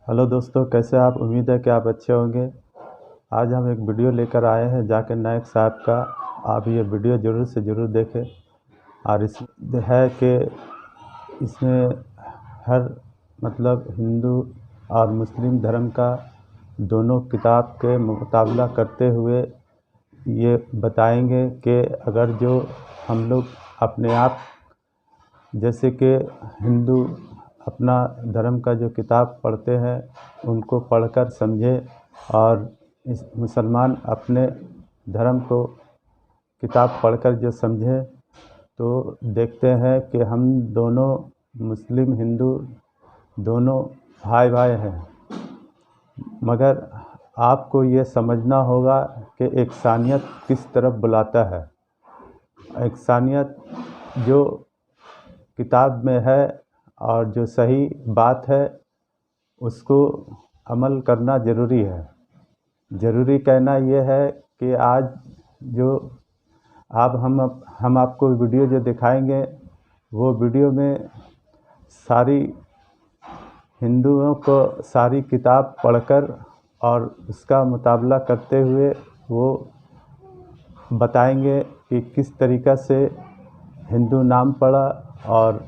Hello दोस्तों, कैसे आप? उम्मीद है कि आप अच्छे होंगे। आज हम एक वीडियो लेकर आए हैं जाकिर नाइक साहब का। आप ये वीडियो ज़रूर से ज़रूर देखें। और इस है कि इसमें हर हिंदू और मुस्लिम धर्म का दोनों किताब के मुकाबला करते हुए ये बताएंगे कि अगर जो हम लोग अपने आप जैसे कि हिंदू अपना धर्म का जो किताब पढ़ते हैं उनको पढ़कर समझें, और इस मुसलमान अपने धर्म को किताब पढ़कर जो समझें, तो देखते हैं कि हम दोनों मुस्लिम हिंदू दोनों भाई भाई हैं। मगर आपको ये समझना होगा कि इंसानियत किस तरफ बुलाता है। इंसानियत जो किताब में है और जो सही बात है उसको अमल करना ज़रूरी है। ज़रूरी कहना ये है कि आज जो हम आपको वीडियो जो दिखाएंगे वो वीडियो में सारी हिंदुओं को सारी किताब पढ़कर और उसका मुकाबला करते हुए वो बताएंगे कि किस तरीक़ा से हिंदू नाम पढ़ा और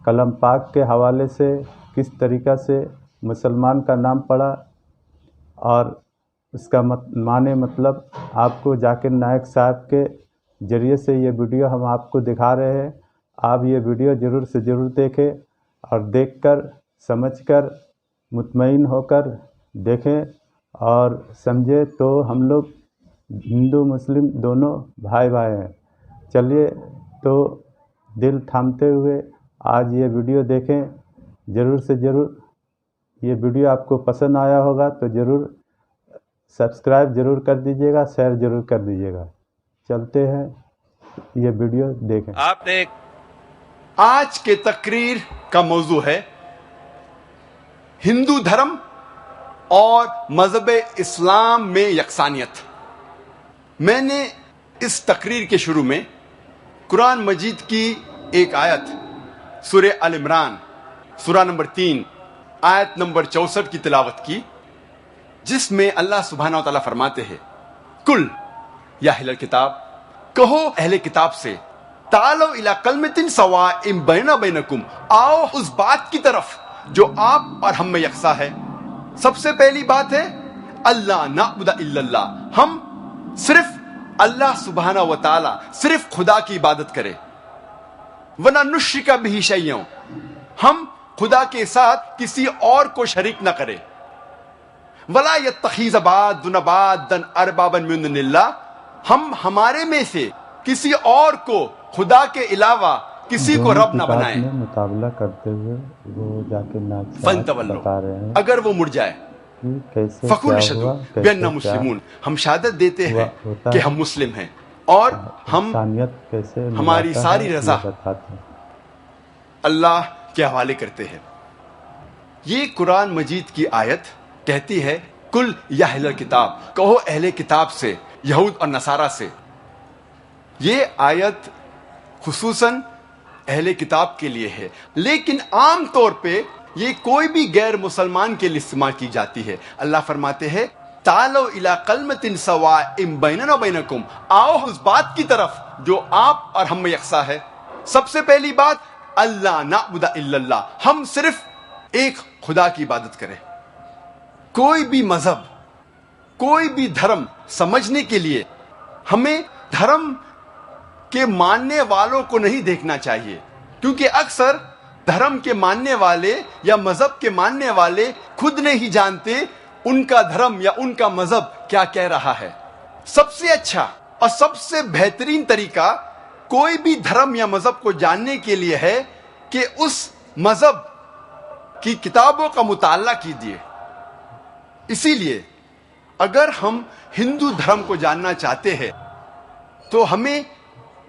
कलम पाक के हवाले से किस तरीक़ा से मुसलमान का नाम पढ़ा, और उसका माने मतलब आपको जाकिर नाइक साहब के ज़रिए से ये वीडियो हम आपको दिखा रहे हैं। आप ये वीडियो ज़रूर से ज़रूर देखें और देखकर समझकर मुतमईन होकर देखें और समझे, तो हम लोग हिंदू मुस्लिम दोनों भाई भाई हैं। चलिए, तो दिल थामते हुए आज ये वीडियो देखें ज़रूर से ज़रूर। ये वीडियो आपको पसंद आया होगा तो ज़रूर सब्सक्राइब ज़रूर कर दीजिएगा, शेयर ज़रूर कर दीजिएगा। चलते हैं, ये वीडियो देखें। आपने आज के तकरीर का मौजू है हिंदू धर्म और मजहब इस्लाम में यकसानियत। मैंने इस तकरीर के शुरू में कुरान मजीद की एक आयत सूरे अल इमरान सूरा नंबर 3 आयत नंबर 64 की तिलावत की, जिसमें अल्लाह सुब्हानहू व तआला फरमाते हैं, कुल या अहलल किताब, कहो अहले किताब से, तालो इला कलमतिन सवाइम बैना बैनकुम, आओ उस बात की तरफ जो आप और हम में यकसा है। सबसे पहली बात है अल्लाह नाबुदा इल्लल्लाह, हम सिर्फ अल्लाह सुब्हानहू व तआला, सिर्फ खुदा की इबादत करें। वना नुश्रिका बिही शैय्यन, हम खुदा के साथ किसी और को शरीक न करें। वला यत्तखिज़ बादुना बादन अरबाबन मिन दुनिल्लाह, हम हमारे में से किसी और को खुदा के अलावा किसी को रब न बनाए। मुकाबला करते हुए वो जाकिर नाइक साहब बता रहे हैं, अगर वो मुड़ जाए कैसे फकुर शदू बिअन्ना मुस्लिमून, हम शहादत देते हैं कि हम मुस्लिम हैं और हम कैसे हमारी सारी रजा अल्लाह के हवाले करते हैं। ये कुरान मजीद की आयत कहती है, कुल या अहले किताब, कहो अहले किताब से, यहूद और नसारा से। ये आयत खुसूसन अहले किताब के लिए है, लेकिन आम तौर पे ये कोई भी गैर मुसलमान के लिए इस्तेमाल की जाती है। अल्लाह फरमाते हैं, तालो इला कलमतिन सवाइम बैनना बैनकुम, आओ उस बात की तरफ जो आप और हम में यकसा है। सबसे पहली बात अल्लाह नाबुदा इल्लल्लाह, हम सिर्फ एक खुदा की इबादत करें। कोई भी मजहब, कोई भी धर्म समझने के लिए हमें धर्म के मानने वालों को नहीं देखना चाहिए, क्योंकि अक्सर धर्म के मानने वाले या मजहब के मानने वाले खुद नहीं जानते उनका धर्म या उनका मजहब क्या कह रहा है। सबसे अच्छा और सबसे बेहतरीन तरीका कोई भी धर्म या मजहब को जानने के लिए है कि उस मजहब की किताबों का मुताला कीजिए। इसीलिए अगर हम हिंदू धर्म को जानना चाहते हैं तो हमें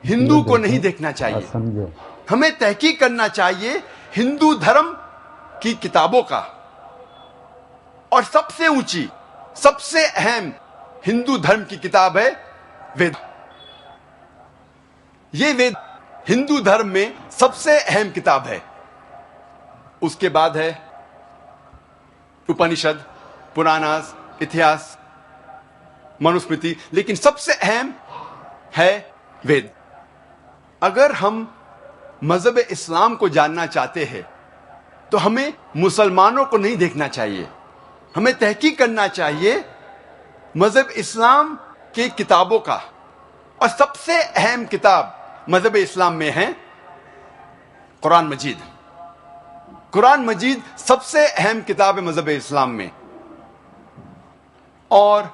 हिंदू को नहीं देखना चाहिए, हमें तहकीक करना चाहिए हिंदू धर्म की किताबों का। और सबसे ऊंची, सबसे अहम हिंदू धर्म की किताब है वेद। ये वेद हिंदू धर्म में सबसे अहम किताब है। उसके बाद है उपनिषद, पुराणास, इतिहास, मनुस्मृति, लेकिन सबसे अहम है वेद। अगर हम मजहब इस्लाम को जानना चाहते हैं तो हमें मुसलमानों को नहीं देखना चाहिए, हमें तहकीक करना चाहिए मजहब इस्लाम के किताबों का। और सबसे अहम किताब मजहब इस्लाम में है कुरान मजीद। कुरान मजीद सबसे अहम किताब है मजहब इस्लाम में। और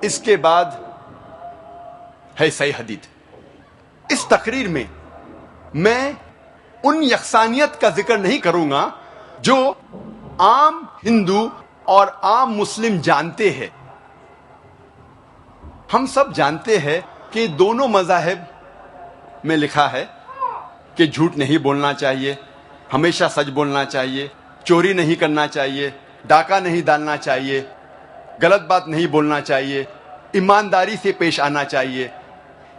इसके बाद है सही हदीस। इस तकरीर में मैं उन यकसानियत का जिक्र नहीं करूंगा जो आम हिंदू और आम मुस्लिम जानते हैं। हम सब जानते हैं कि दोनों मज़ाहिब में लिखा है कि झूठ नहीं बोलना चाहिए, हमेशा सच बोलना चाहिए, चोरी नहीं करना चाहिए, डाका नहीं डालना चाहिए, गलत बात नहीं बोलना चाहिए, ईमानदारी से पेश आना चाहिए।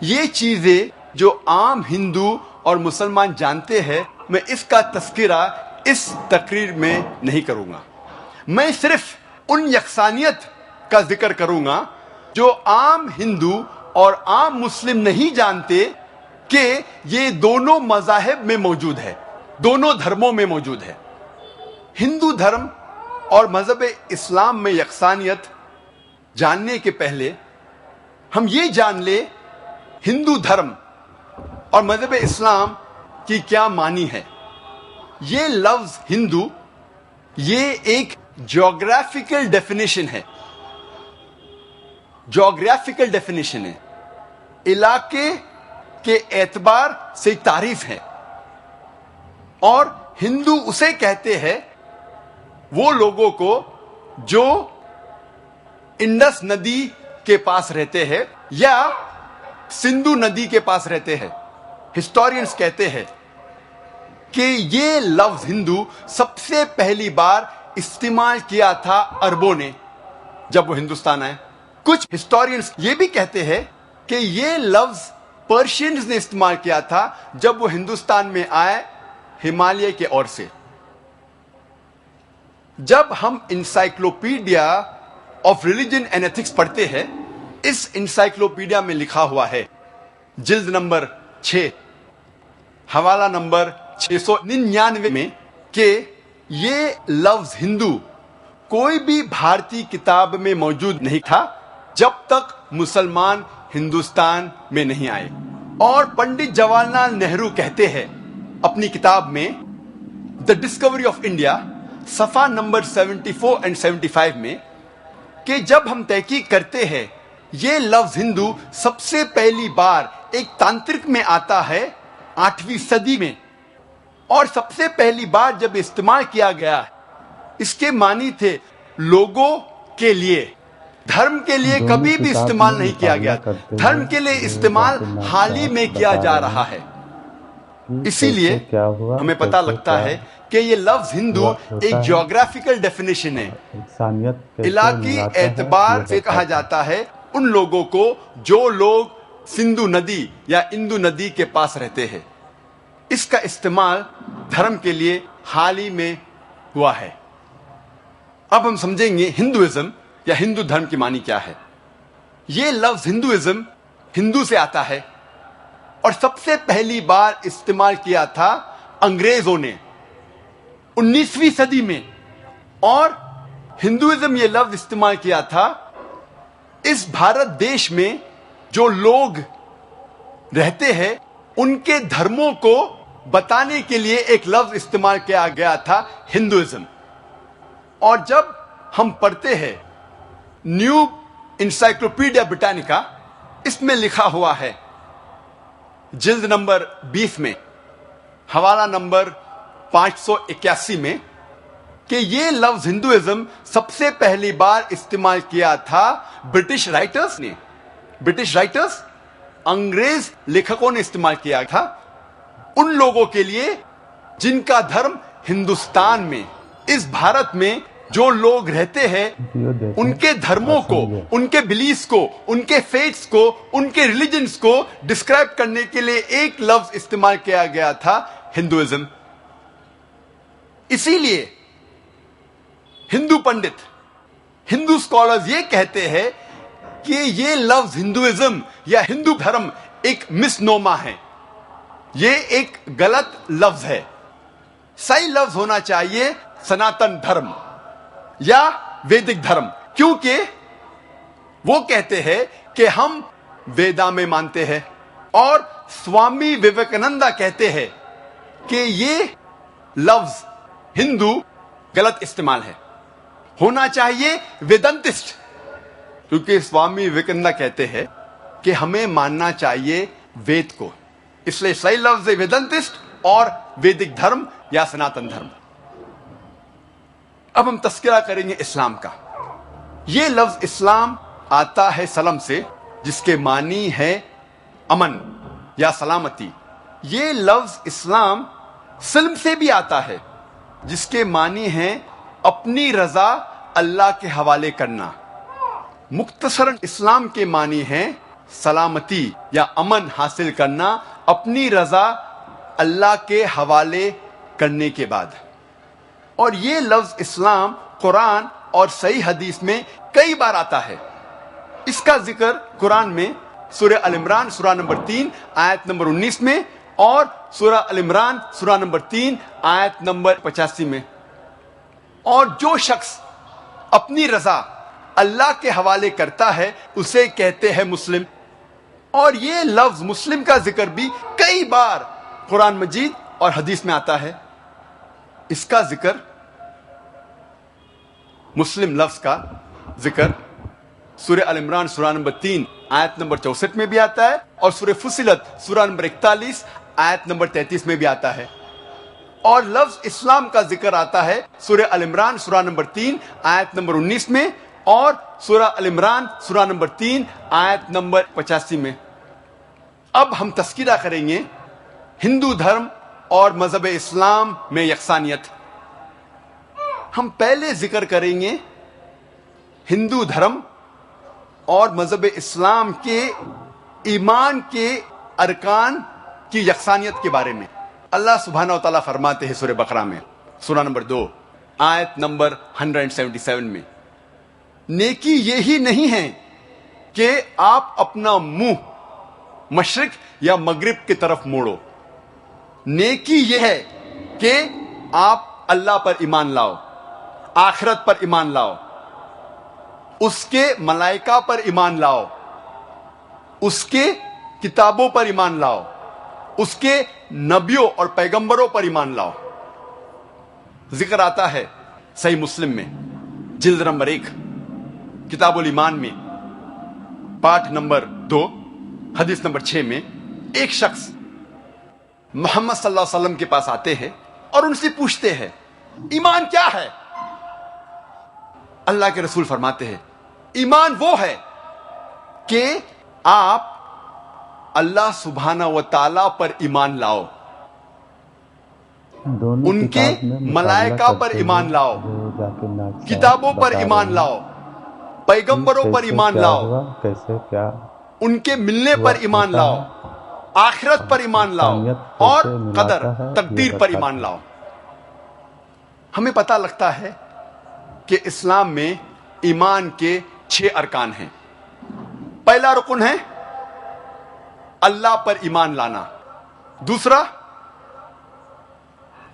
ये चीज़ें जो आम हिंदू और मुसलमान जानते हैं, मैं इसका तस्करा इस तकरीर में नहीं करूंगा। मैं सिर्फ उन यकसानियत का जिक्र करूंगा जो आम हिंदू और आम मुस्लिम नहीं जानते कि ये दोनों मज़ाहिब में मौजूद है, दोनों धर्मों में मौजूद है। हिंदू धर्म और मजहब इस्लाम में यकसानियत जानने के पहले हम ये जान ले हिंदू धर्म और मजहब इस्लाम की क्या मानी है। ये लफ्ज हिंदू ये एक ज्योग्राफिकल डेफिनेशन है, ज्योग्राफिकल डेफिनेशन है, इलाके के एतबार से तारीफ है। और हिंदू उसे कहते हैं वो लोगों को जो इंडस नदी के पास रहते हैं या सिंधु नदी के पास रहते हैं। हिस्टोरियंस कहते हैं कि ये लफ्ज हिंदू सबसे पहली बार इस्तेमाल किया था अरबों ने जब वो हिंदुस्तान आए। कुछ हिस्टोरियंस ये भी कहते हैं कि ये लफ्ज पर्शियंस ने इस्तेमाल किया था जब वो हिंदुस्तान में आए हिमालय के ओर से। जब हम encyclopedia of religion and ethics पढ़ते हैं, इस इंसाइक्लोपीडिया में लिखा हुआ है जिल्द नंबर 6 हवाला नंबर 699 में कि ये लफ्ज हिंदू कोई भी भारतीय किताब में मौजूद नहीं था जब तक मुसलमान हिंदुस्तान में नहीं आए। और पंडित जवाहरलाल नेहरू कहते हैं अपनी किताब में द डिस्कवरी ऑफ इंडिया सफा नंबर 74 एंड 75 में कि जब हम तहकीक करते हैं ये लफ्ज हिंदू सबसे पहली बार एक तांत्रिक में आता है 8वीं सदी में। और सबसे पहली बार जब इस्तेमाल किया गया, इसके मानी थे लोगों के लिए, धर्म के लिए कभी भी इस्तेमाल नहीं किया गया। धर्म के लिए इस्तेमाल हाल ही में किया जा रहा है। इसीलिए हमें पता लगता है कि ये लफ्ज हिंदू एक ज्योग्राफिकल डेफिनेशन है, इलाकी एतबार से कहा जाता है उन लोगों को जो लोग सिंधु नदी या इंदु नदी के पास रहते हैं। इसका इस्तेमाल धर्म के लिए हाल ही में हुआ है। अब हम समझेंगे हिंदुइज्म या हिंदू धर्म की मानी क्या है। यह लफ्ज हिंदुइज्म हिंदू से आता है और सबसे पहली बार इस्तेमाल किया था अंग्रेजों ने 19वीं सदी में। और हिंदुइज्म ये लफ्ज इस्तेमाल किया था इस भारत देश में जो लोग रहते हैं उनके धर्मों को बताने के लिए एक लफ्ज इस्तेमाल किया गया था हिंदुइज्म। और जब हम पढ़ते हैं न्यू इंसाइक्लोपीडिया ब्रिटानिका, इसमें लिखा हुआ है जिल्द नंबर 20 में हवाला नंबर 581 में कि ये लफ्ज हिंदुइज्म सबसे पहली बार इस्तेमाल किया था ब्रिटिश राइटर्स ने। ब्रिटिश राइटर्स, अंग्रेज लेखकों ने इस्तेमाल किया था उन लोगों के लिए जिनका धर्म हिंदुस्तान में, इस भारत में जो लोग रहते हैं उनके धर्मों को, उनके बिलीफ्स को, उनके फेथ्स को, उनके रिलीजन्स को डिस्क्राइब करने के लिए एक लफ्ज इस्तेमाल किया गया था हिंदुइज्म। इसीलिए हिंदू पंडित, हिंदू स्कॉलर्स ये कहते हैं कि ये लफ्ज हिंदुइज्म या हिंदू धर्म एक मिसनोमा है, ये एक गलत लफ्ज है। सही लफ्ज होना चाहिए सनातन धर्म या वैदिक धर्म, क्योंकि वो कहते हैं कि हम वेदा में मानते हैं, और स्वामी विवेकानंदा कहते हैं कि ये लफ्ज हिंदू गलत इस्तेमाल है, होना चाहिए वेदांतिस्ट, क्योंकि स्वामी विवेकानंदा कहते हैं कि हमें मानना चाहिए वेद को, इसलिए सही लफ्ज है वेदांतिस्ट और वैदिक धर्म या सनातन धर्म। अब हम तस्करा करेंगे इस्लाम का। यह लफ्ज इस्लाम आता है सलम से, जिसके मानी है अमन या सलामती। यह लफ्ज इस्लाम सिल्म से भी आता है, जिसके मानी है अपनी रजा अल्लाह के हवाले करना। मुख्तसरन इस्लाम के मानी है सलामती या अमन हासिल करना अपनी रजा अल्लाह के हवाले करने के बाद। और ये लफ्ज इस्लाम कुरान और सही हदीस में कई बार आता है। इसका जिक्र कुरान में सूरह अल इमरान सूरा नंबर 3 आयत नंबर 19 में, और सूरह अल इमरान सूरा नंबर 3 आयत नंबर 85 में। और जो शख्स अपनी रजा अल्लाह के हवाले करता है उसे कहते हैं मुस्लिम। और ये लफ्ज मुस्लिम का जिक्र भी कई बार कुरान मजीद और हदीस में आता है। इसका जिक्र, मुस्लिम लफ्ज का जिक्र सूरह अल इमरान सूरा नंबर 3 आयत नंबर 64 में भी आता है, और सूरह फुसिलत सूरा नंबर 41 आयत नंबर 33 में भी आता है। और लफ्ज इस्लाम का जिक्र आता है सूरह अल इमरान सूरा नंबर 3 आयत नंबर 19 में, और सूरह अल इमरान सूरा नंबर 3 आयत नंबर 85 में। अब हम तस्कीरा करेंगे हिंदू धर्म और मजहब इस्लाम में यकसानियत। हम पहले जिक्र करेंगे हिंदू धर्म और मजहब इस्लाम के ईमान के अरकान की यकसानियत के बारे में। अल्लाह सुब्हानहू व तआला फरमाते हैं सूरह बकरा में सूरा नंबर 2 आयत नंबर 177 में, नेकी यही नहीं है कि आप अपना मुंह मशरिक या मगरिब की तरफ मोड़ो। नेकी यह है कि आप अल्लाह पर ईमान लाओ, आखिरत पर ईमान लाओ, उसके मलाइका पर ईमान लाओ, उसके किताबों पर ईमान लाओ, उसके नबियों और पैगंबरों पर ईमान लाओ। जिक्र आता है सही मुस्लिम में जिल्द नंबर 1 किताबुल ईमान में पाठ नंबर 2 हदीस नंबर 6 में, एक शख्स मोहम्मद सल्लल्लाहु अलैहि वसल्लम के पास आते हैं और उनसे पूछते हैं ईमान क्या है। अल्लाह के रसूल फरमाते हैं ईमान वो है कि आप अल्लाह सुब्हानहू व तआला पर ईमान लाओ, उनके मलाइका पर ईमान लाओ, किताबों पर ईमान लाओ, पैगंबरों पर ईमान लाओ, कैसे क्या उनके मिलने पर ईमान लाओ, आखिरत पर ईमान लाओ, और कदर तकदीर पर ईमान लाओ। हमें पता लगता है कि इस्लाम में ईमान के 6 अरकान हैं। पहला रुकन है अल्लाह पर ईमान लाना, दूसरा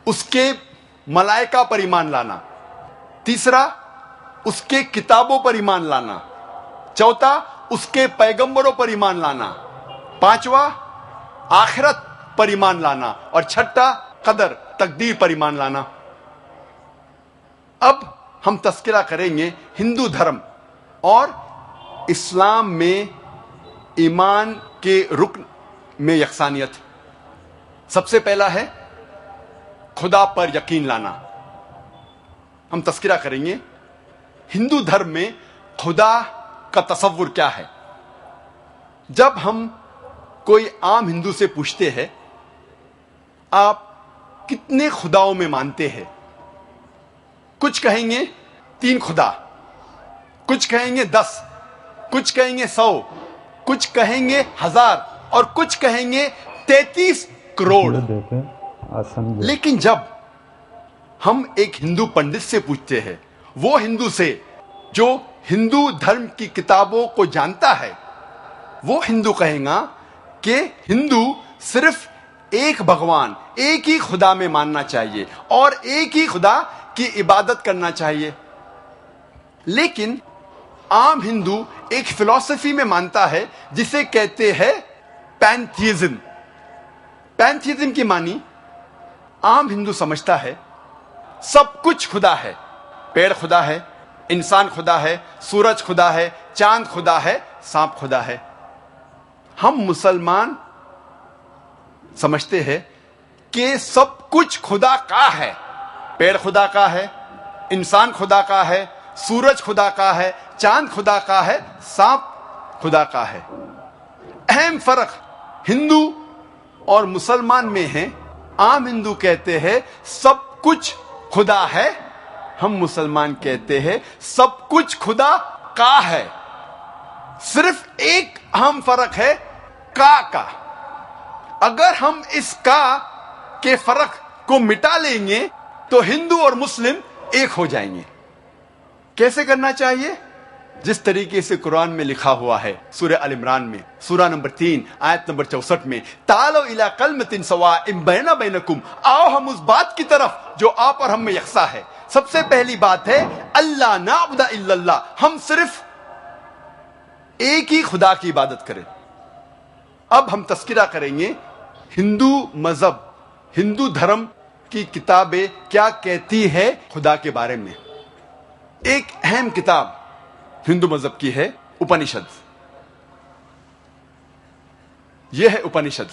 उसके मलाइका पर ईमान लाना, तीसरा उसके किताबों पर ईमान लाना, चौथा उसके पैगंबरों पर ईमान लाना, पांचवा आखिरत पर ईमान लाना, और छठा कदर तकदीर पर ईमान लाना। अब हम तस्करा करेंगे हिंदू धर्म और इस्लाम में ईमान के रुकन में यकसानियत। सबसे पहला है खुदा पर यकीन लाना। हम तस्करा करेंगे हिंदू धर्म में खुदा का तसव्वुर क्या है। जब हम कोई आम हिंदू से पूछते हैं आप कितने खुदाओं में मानते हैं, कुछ कहेंगे 3 खुदा, कुछ कहेंगे 10, कुछ कहेंगे 100, कुछ कहेंगे 1000 और कुछ कहेंगे 33 करोड़। लेकिन जब हम एक हिंदू पंडित से पूछते हैं वो हिंदू से जो हिंदू धर्म की किताबों को जानता है, वो हिंदू कहेगा कि हिंदू सिर्फ एक भगवान, एक ही खुदा में मानना चाहिए और एक ही खुदा की इबादत करना चाहिए। लेकिन आम हिंदू एक फिलॉसफी में मानता है जिसे कहते हैं पैंथीइज्म। पैंथीइज्म की मानी आम हिंदू समझता है सब कुछ खुदा है। पेड़ खुदा है, इंसान खुदा है, सूरज खुदा है, चांद खुदा है, सांप खुदा है। हम मुसलमान समझते हैं कि सब कुछ खुदा का है। पेड़ खुदा का है, इंसान खुदा का है, सूरज खुदा का है, चांद खुदा का है, सांप खुदा का है। अहम फर्क हिंदू और मुसलमान में है। आम हिंदू कहते हैं सब कुछ खुदा है, हम मुसलमान कहते हैं सब कुछ खुदा का है। सिर्फ एक अहम फर्क है का। अगर हम इस का के फर्क को मिटा लेंगे तो हिंदू और मुस्लिम एक हो जाएंगे। कैसे करना चाहिए? जिस तरीके से कुरान में लिखा हुआ है, सूरह अल इमरान में सूरा नंबर 3 आयत नंबर 64 में, तालो इला कलमतिन सवाइम बैना बैनकुम, आओ हम उस बात की तरफ जो आप और हम में यकसा है। सबसे पहली बात है अल्लाह नाबुदा इल्लल्लाह, हम सिर्फ एक ही खुदा की इबादत करें। अब हम तस्किरा करेंगे हिंदू मजहब, हिंदू धर्म की किताबें क्या कहती है खुदा के बारे में। एक अहम किताब हिंदू मजहब की है उपनिषद। यह है उपनिषद।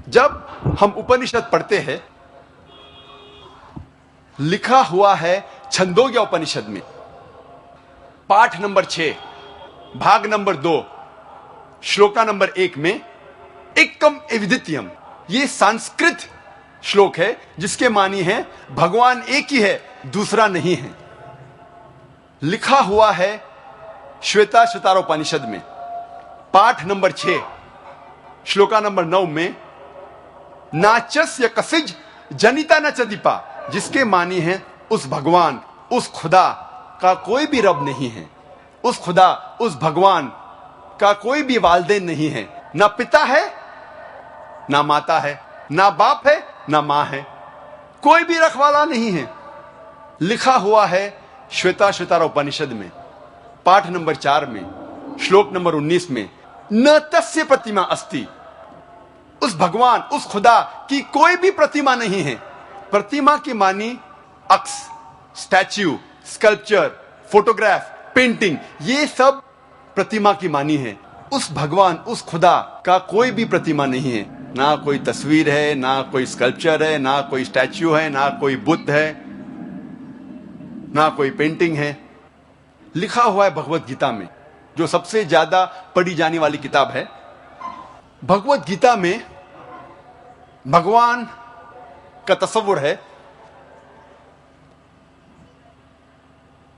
जब हम उपनिषद पढ़ते हैं, लिखा हुआ है छंदोग्य उपनिषद में पाठ नंबर 6 भाग नंबर 2 श्लोका नंबर 1 में एकम एविदित्यम, ये संस्कृत श्लोक है जिसके मानी है भगवान एक ही है, दूसरा नहीं है। लिखा हुआ है श्वेता श्वेतारोपनिषद में पाठ नंबर 6 श्लोका नंबर 9 में नाचस्य कसिज जनिता न चदीपा, जिसके मानी है उस भगवान, उस खुदा का कोई भी रब नहीं है। उस खुदा, उस भगवान का कोई भी वालिदैन नहीं है। ना पिता है, ना माता है, ना बाप है, ना मां है, कोई भी रखवाला नहीं है। लिखा हुआ है श्वेता श्वेतारोपनिषद में पाठ नंबर 4 में श्लोक नंबर 19 में न तस्य प्रतिमा अस्ति, उस भगवान, उस खुदा की कोई भी प्रतिमा नहीं है। प्रतिमा की मानी अक्स, स्टैच्यू, स्कल्पचर, फोटोग्राफ, पेंटिंग, ये सब प्रतिमा की मानी है। उस भगवान, उस खुदा का कोई भी प्रतिमा नहीं है। ना कोई तस्वीर है, ना कोई स्कल्पचर है, ना कोई स्टैच्यू है, ना कोई बुद्ध है, ना कोई पेंटिंग है। लिखा हुआ है भगवत गीता में, जो सबसे ज्यादा पढ़ी जाने वाली किताब है। भगवत गीता में भगवान का तस्वुर है।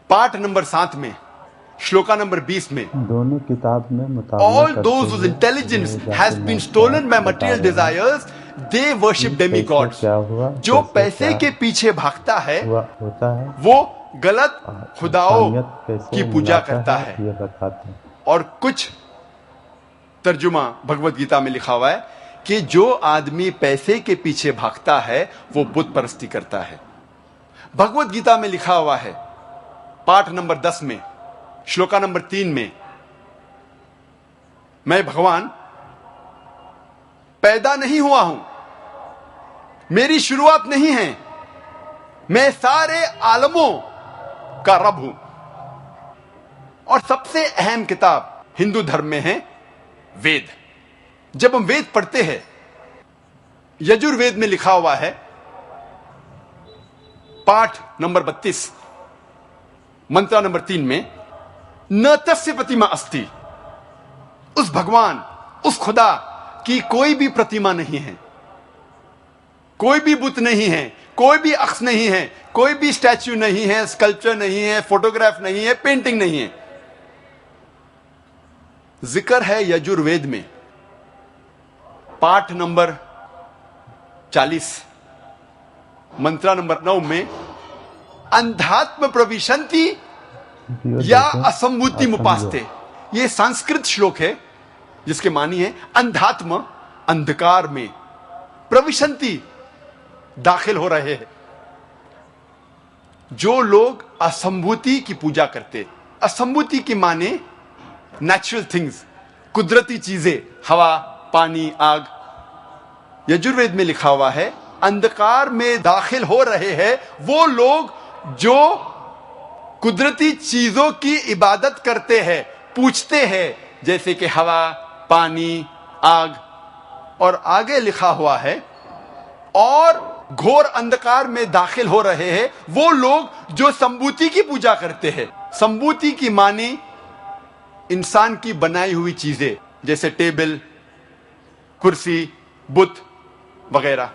पाठ नंबर 7 में श्लोका नंबर 20 में दोनों किताब में all those whose intelligence has been stolen by material desires they worship demigods। जो पैसे के पीछे भागता है होता है वो गलत खुदाओं की पूजा करता है। ये बताते हैं। और कुछ तर्जुमा भगवत गीता में लिखा हुआ है कि जो आदमी पैसे के पीछे भागता है वो बुत परस्ती करता है। भगवत गीता में लिखा हुआ है पाठ नंबर 10 में श्लोका नंबर 3 में, मैं भगवान पैदा नहीं हुआ हूं, मेरी शुरुआत नहीं है, मैं सारे आलमों का रब हूं। और सबसे अहम किताब हिंदू धर्म में है वेद। जब हम वेद पढ़ते हैं, यजुर्वेद में लिखा हुआ है पाठ नंबर 32 मंत्र नंबर 3 में न तस्य प्रतिमा अस्ति, उस भगवान, उस खुदा की कोई भी प्रतिमा नहीं है, कोई भी बुत नहीं है, कोई भी अक्स नहीं है, कोई भी स्टैच्यू नहीं है, स्कल्पचर नहीं है, फोटोग्राफ नहीं है, पेंटिंग नहीं है। जिक्र है यजुर्वेद में पाठ नंबर 40 मंत्र नंबर 9 में अंधात्म प्रविशंति या असंभूति मुपास्ते। ये संस्कृत श्लोक है जिसके मानी है अंधात्म अंधकार में, प्रविशंति दाखिल हो रहे हैं। जो लोग असंभूति की पूजा करते, असंभूति की माने नेचुरल थिंग्स, कुदरती चीजें, हवा, पानी, आग। यजुर्वेद में लिखा हुआ है अंधकार में दाखिल हो रहे हैं वो लोग जो कुदरती चीजों की इबादत करते हैं, पूछते हैं, जैसे कि हवा, पानी, आग। और आगे लिखा हुआ है और घोर अंधकार में दाखिल हो रहे हैं वो लोग जो संभूति की पूजा करते हैं। संभूति की माने इंसान की बनाई हुई चीजें, जैसे टेबल, कुर्सी, बुत वगैरह।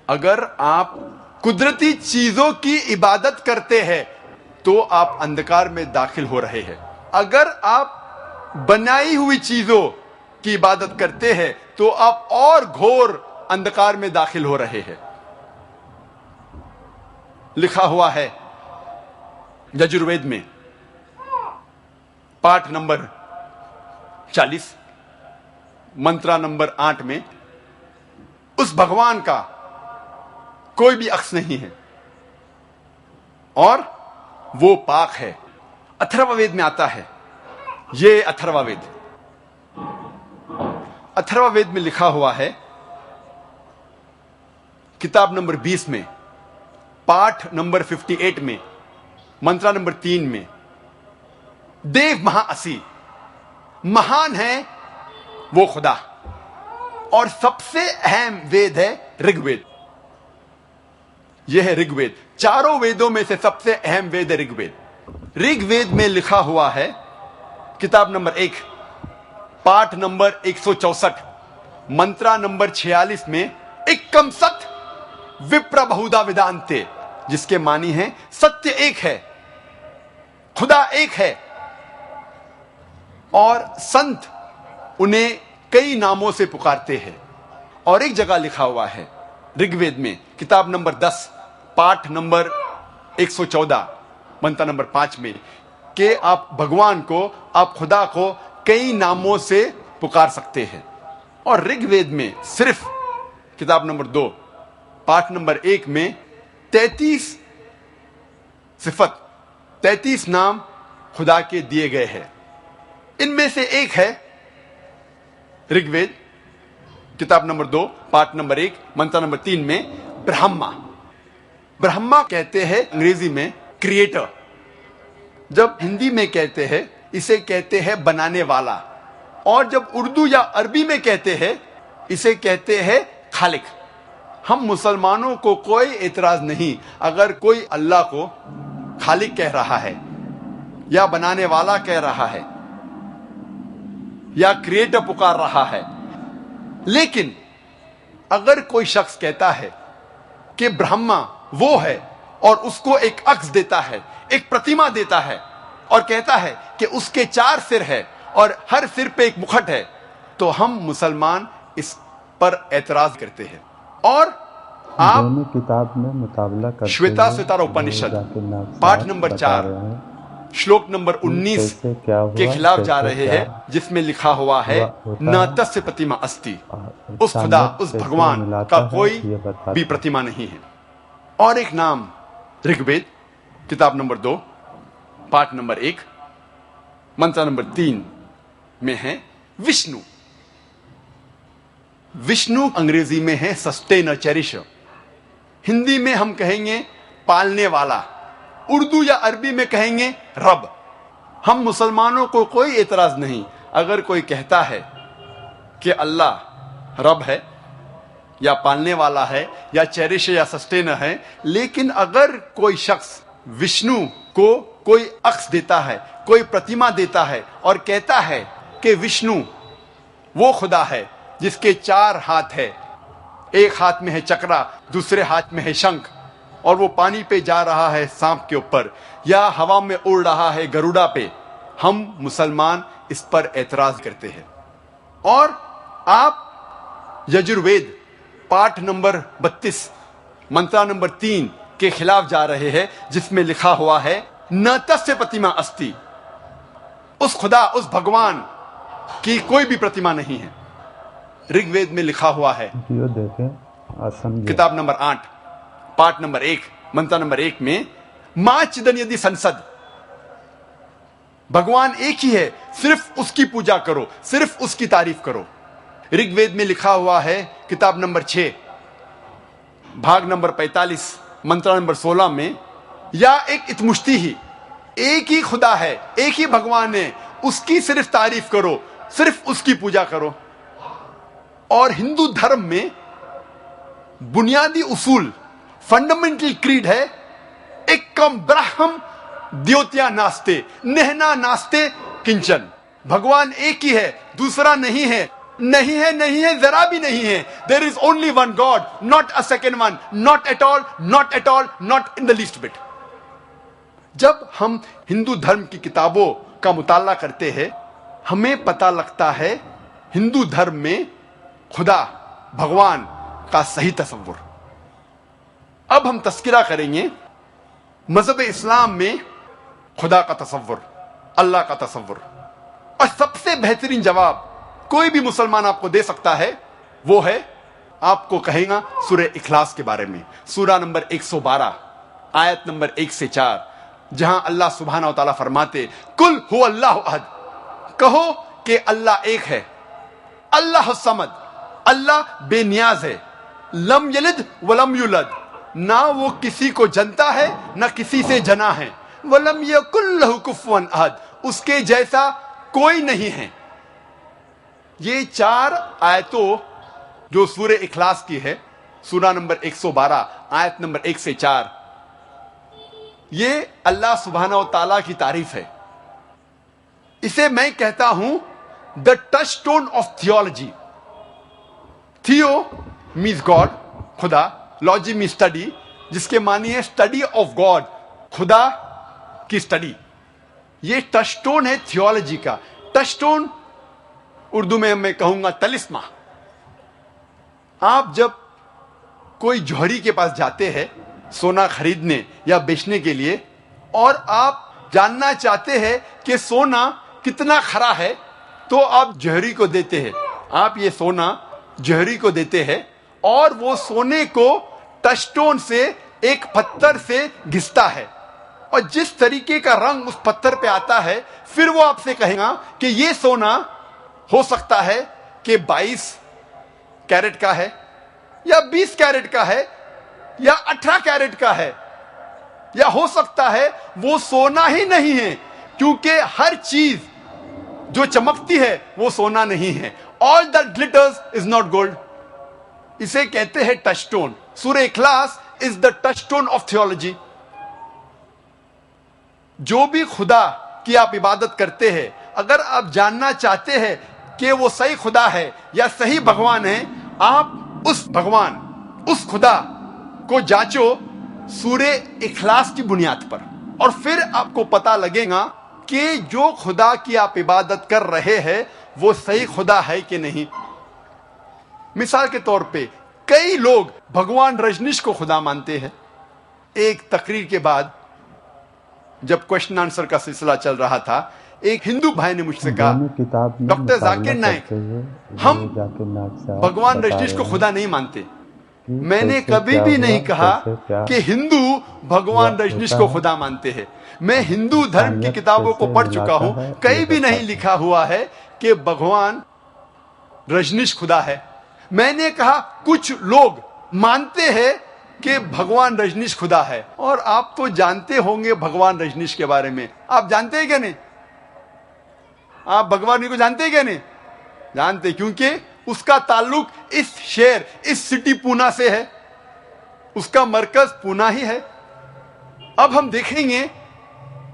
अगर आप कुदरती चीजों की इबादत करते हैं तो आप अंधकार में दाखिल हो रहे हैं। अगर आप बनाई हुई चीजों की इबादत करते हैं तो आप और घोर अंधकार में दाखिल हो रहे हैं। लिखा हुआ है यजुर्वेद में पाठ नंबर 40 मंत्रा नंबर 8 में, उस भगवान का कोई भी अक्स नहीं है और वो पाक है। अथर्ववेद में आता है, ये अथर्ववेद, अथर्ववेद में लिखा हुआ है किताब नंबर 20 में, पाठ नंबर 58 में, मंत्रा नंबर 3 में, देव महाअसी, महान है वो खुदा। और सबसे अहम वेद है ऋग्वेद। यह है ऋग्वेद। चारों वेदों में से सबसे अहम वेद है ऋग्वेद। ऋग्वेद में लिखा हुआ है किताब नंबर 1, पाठ नंबर 164, मंत्रा नंबर 46 में, एकम सत विप्र बहुधा वेदांते, जिसके मानी है सत्य एक है, खुदा एक है और संत उन्हें कई नामों से पुकारते हैं। और एक जगह लिखा हुआ है ऋग्वेद में किताब नंबर 10, पाठ नंबर 114, मंत्र नंबर 5 में, कि आप भगवान को, आप खुदा को कई नामों से पुकार सकते हैं। और ऋग्वेद में सिर्फ किताब नंबर 2, पाठ नंबर 1 में 33 सिफत, 33 नाम खुदा के दिए गए हैं। इनमें से एक है ऋग्वेद किताब नंबर 2, पाठ नंबर 1, मंत्र नंबर 3 में ब्रह्मा। ब्रह्मा कहते हैं अंग्रेजी में क्रिएटर। जब हिंदी में कहते हैं इसे कहते हैं बनाने वाला, और जब उर्दू या अरबी में कहते हैं इसे कहते हैं खालिक। हम मुसलमानों को कोई एतराज नहीं अगर कोई अल्लाह को खालिक कह रहा है या बनाने वाला कह रहा है या क्रिएटर पुकार रहा है। लेकिन अगर कोई शख्स कहता है कि ब्रह्मा वो है और उसको एक अक्स देता है, एक प्रतिमा देता है और कहता है कि उसके 4 सिर है और हर सिर पे एक मुखट है, तो हम मुसलमान इस पर एतराज करते हैं। और आप दोनों किताब में मुकाबला करते श्वेता हैं। स्वतार उपनिषद जाकिर नाग पाठ साहब नंबर बता 4 रहे हैं श्लोक नंबर 19 कैसे क्या हुआ, के खिलाफ जा कैसे रहे क्या हैं, जिसमें लिखा हुआ है होता न है। तस्य प्रतिमा अस्ति, और उस खुदा, संगत उस कैसे भगवान मिलाता का है, कोई ये बताते भी हैं। प्रतिमा नहीं है। और एक नाम ऋग्वेद किताब नंबर 2, पाठ नंबर 1, मंत्र नंबर 3 में है विष्णु। विष्णु अंग्रेजी में है सस्टेनर, चेरिशर। हिंदी में हम कहेंगे पालने वाला, उर्दू या अरबी में कहेंगे रब। हम मुसलमानों को कोई एतराज नहीं अगर कोई कहता है कि अल्लाह रब है या पालने वाला है या चेरिश या सस्टेनर है। लेकिन अगर कोई शख्स विष्णु को कोई अक्स देता है, कोई प्रतिमा देता है और कहता है कि विष्णु वो खुदा है जिसके 4 हाथ है, एक हाथ में है चक्रा, दूसरे हाथ में है शंख, और वो पानी पे जा रहा है सांप के ऊपर या हवा में उड़ रहा है गरुड़ा पे, हम मुसलमान इस पर एतराज करते हैं। और आप यजुर्वेद पाठ नंबर 32 मंत्रा नंबर 3 के खिलाफ जा रहे हैं जिसमें लिखा हुआ है न तस्य प्रतिमा अस्ति, उस खुदा उस भगवान की कोई भी प्रतिमा नहीं है। ऋग्वेद में लिखा हुआ है, वीडियो देखें और समझें। किताब नंबर 8 पाठ नंबर 1 मंत्र नंबर 1 में मां चिदन यदि संसद, भगवान एक ही है, सिर्फ उसकी पूजा करो, सिर्फ उसकी तारीफ करो। ऋग्वेद में लिखा हुआ है किताब नंबर 6 भाग नंबर 45 मंत्र नंबर 16 में, या एक इतमुष्टि ही, एक ही खुदा है, एक ही भगवान है, उसकी सिर्फ तारीफ करो, सिर्फ उसकी पूजा करो। और हिंदू धर्म में बुनियादी उसूल, फंडामेंटल क्रीड है, एकम ब्रह्म द्योत्या नास्ते नेहना नास्ते किंचन, भगवान एक ही है, दूसरा नहीं है, नहीं है, नहीं है, जरा भी नहीं है। There is only one God, not a second one, not at all, not at all, not in the least bit. जब हम हिंदू धर्म की किताबों का मुताला करते हैं, हमें पता लगता है हिंदू धर्म में खुदा भगवान का सही तस्वुर। अब हम तस्किरा करेंगे मजहब इस्लाम में खुदा का तस्वुर, अल्लाह का तस्वुर। और सबसे बेहतरीन जवाब कोई भी मुसलमान आपको दे सकता है, वो है, आपको कहेगा सूरह इखलास के बारे में, सूरा नंबर 112 आयत नंबर 1 से 4, जहां अल्लाह सुब्हानहू व तआला फरमाते कुल हुवल्लाहु अहद, कहो कि अल्लाह एक है, अल्लाह समद, अल्लाह बेनियाज है, लम यलिद वलम युलद, ना वो किसी को जनता है ना किसी से जना है, वलम यकुल लहु कुफुवन अहद, उसके जैसा कोई नहीं है। ये 4 आयतों जो सूरह इखलास की है, सूरा नंबर 112 आयत नंबर 1 से 4, ये अल्लाह सुब्हानहू व तआला की तारीफ है। इसे मैं कहता हूं द टचस्टोन ऑफ थियोलॉजी। थियो मीन्स गॉड, खुदा, लॉजी मीन्स स्टडी, जिसके मानी है स्टडी ऑफ गॉड, खुदा की स्टडी। ये टचस्टोन है थियोलॉजी का। टचस्टोन उर्दू में मैं कहूंगा तलिस्मा। आप जब कोई जौहरी के पास जाते हैं सोना खरीदने या बेचने के लिए, और आप जानना चाहते हैं कि सोना कितना खरा है, तो आप जौहरी को देते हैं, आप ये सोना जौहरी को देते हैं, और वो सोने को टचस्टोन से एक पत्थर से घिसता है, और जिस तरीके का रंग उस पत्थर पे आता है, फिर वो आपसे कहेगा कि ये सोना हो सकता है कि 22 कैरेट का है, या 20 कैरेट का है, या 18 कैरेट का है, या हो सकता है वो सोना ही नहीं है, क्योंकि हर चीज जो चमकती है वो सोना नहीं है। All that glitters is not gold. इसे कहते हैं touchstone. Surah Ikhlas is the touchstone of theology. जो भी खुदा की आप इबादत करते हैं, अगर आप जानना चाहते हैं कि वो सही खुदा है या सही भगवान है, आप उस भगवान, उस खुदा को जांचो सूरह इखलास की बुनियाद पर, और फिर आपको पता लगेगा कि जो खुदा की आप इबादत कर रहे हैं वो सही खुदा है कि नहीं। मिसाल के तौर पे कई लोग भगवान रजनीश को खुदा मानते हैं। एक तकरीर के बाद जब क्वेश्चन आंसर का सिलसिला चल रहा था, एक हिंदू भाई ने मुझसे कहा, डॉक्टर जाकिर नाइक, हम भगवान रजनीश को खुदा नहीं मानते। मैंने कभी भी नहीं कहा कि हिंदू भगवान रजनीश को खुदा मानते हैं। मैं हिंदू धर्म की किताबों को पढ़ चुका हूं, कहीं भी नहीं लिखा हुआ है कि भगवान रजनीश खुदा है। मैंने कहा कुछ लोग मानते हैं कि भगवान रजनीश खुदा है, और आप तो जानते होंगे भगवान रजनीश के बारे में। आप जानते हैं क्या नहीं? आप भगवान को जानते हैं क्या नहीं? जानते, क्योंकि उसका ताल्लुक इस शहर, इस सिटी पूना से है, उसका मरकज पूना ही है। अब हम देखेंगे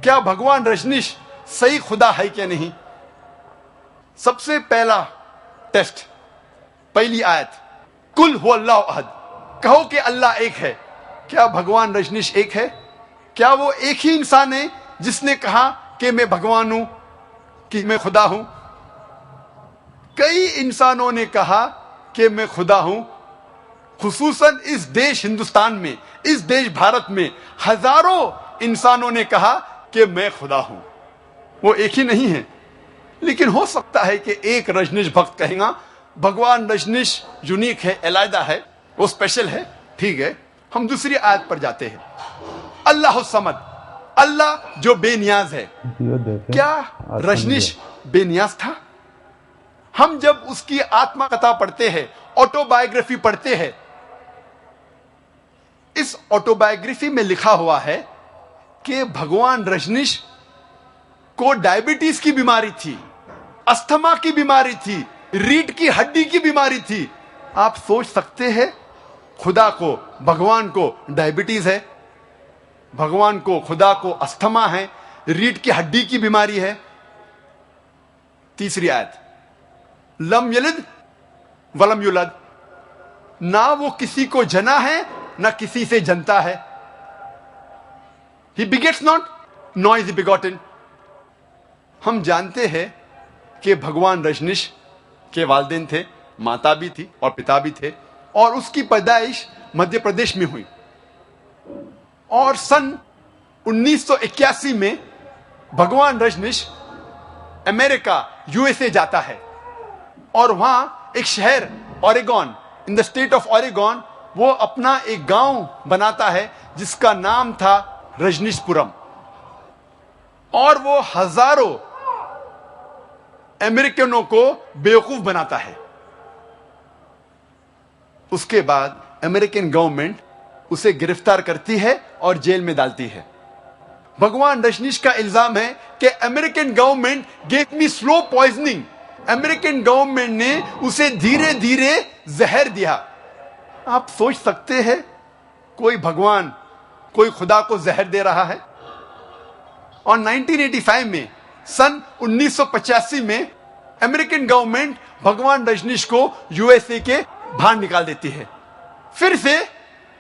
क्या भगवान रजनीश सही खुदा है क्या नहीं। सबसे पहला टेस्ट, पहली आयत, कुल हुवल्लाहु अहद, कहो कि अल्लाह एक है। क्या भगवान रजनीश एक है? क्या वो एक ही इंसान है जिसने कहा कि मैं भगवान हूं, कि मैं खुदा हूं? कई इंसानों ने कहा कि मैं खुदा हूं। खुसूसन इस देश हिंदुस्तान में इस देश भारत में हजारों इंसानों ने कहा कि मैं खुदा हूं। वो एक ही नहीं है, लेकिन हो सकता है कि एक रजनीश भक्त कहेगा भगवान रजनीश यूनिक है, अलग है, वो स्पेशल है। ठीक है, हम दूसरी आयत पर जाते हैं। अल्लाह समद, अल्लाह जो बेनियाज है। क्या रजनीश बेनियाज था? हम जब उसकी आत्मकथा पढ़ते हैं, ऑटोबायोग्राफी पढ़ते हैं, इस ऑटोबायोग्राफी में लिखा हुआ है कि भगवान रजनीश को डायबिटीज की बीमारी थी, अस्थमा की बीमारी थी, रीढ़ की हड्डी की बीमारी थी। आप सोच सकते हैं, खुदा को, भगवान को डायबिटीज है, भगवान को, खुदा को अस्थमा है, रीढ़ की हड्डी की बीमारी है। तीसरी आयत, लम यलिद वलम युलद, ना वो किसी को जना है ना किसी से जनता है। ही बिगेट्स नॉट नॉ इज बिगॉटन। हम जानते हैं कि भगवान रजनीश के वालिदैन थे, माता भी थी और पिता भी थे, और उसकी पैदाइश मध्य प्रदेश में हुई। और सन 1981 में भगवान रजनीश अमेरिका, यूएसए जाता है, और वहां एक शहर Oregon, in the state of Oregon, वो अपना एक गांव बनाता है जिसका नाम था रजनीशपुरम। और वो हजारों अमेरिकनों को बेवकूफ बनाता है। उसके बाद अमेरिकन गवर्नमेंट उसे गिरफ्तार करती है और जेल में डालती है। भगवान रजनीश का इल्जाम है कि American government gave me slow poisoning. American government ने उसे धीरे धीरे जहर दिया। आप सोच सकते हैं, कोई भगवान, कोई खुदा को जहर दे रहा है। और 1985 में, सन 1985 में अमेरिकन गवर्नमेंट भगवान रजनीश को यूएसए के बाहर निकाल देती है। फिर से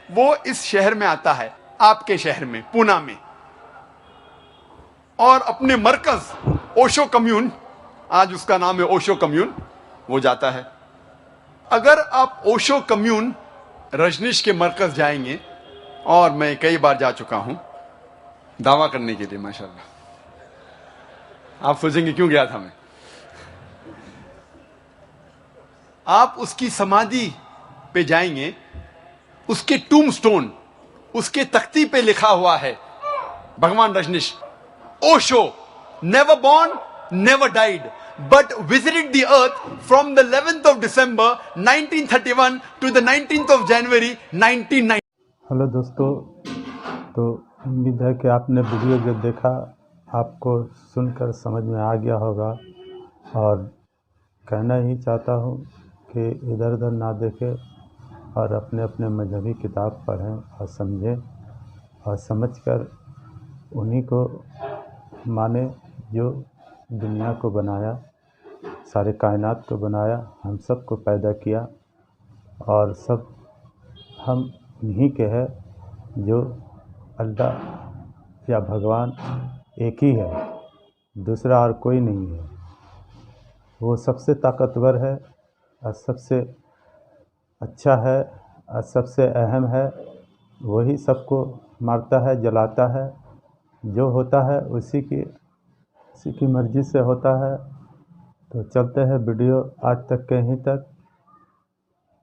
वो इस शहर में आता है, आपके शहर में, पूना में, और अपने मरकज ओशो कम्यून, आज उसका नाम है ओशो कम्यून, वो जाता है। अगर आप ओशो कम्यून, रजनीश के मरकज जाएंगे, और मैं कई बार जा चुका हूं दावा करने के लिए, माशाल्लाह। आप सोचेंगे क्यों गया था मैं। आप उसकी समाधि पे जाएंगे, उसके टूमस्टोन, उसके तख्ती पे लिखा हुआ है भगवान Rajneesh, Osho never born never died but visited the earth from the 11th of December 1931 to the 19th of January 1990। Hello दोस्तों, तो उम्मीद है कि आपने वीडियो जो देखा आपको सुनकर समझ में आ गया होगा। और कहना ही चाहता हूँ कि इधर उधर ना देखें और अपने अपने मजहबी किताब पढ़ें और समझें, और समझकर उन्हीं को माने जो दुनिया को बनाया, सारे कायनात को बनाया, हम सब को पैदा किया, और सब हम उन्हीं के हैं। जो अल्लाह या भगवान एक ही है, दूसरा और कोई नहीं है। वो सबसे ताकतवर है और सबसे अच्छा है और सबसे अहम है। वही सबको मारता है, जलाता है। जो होता है उसी की मर्ज़ी से होता है। तो चलते हैं वीडियो आज तक के यहीं तक।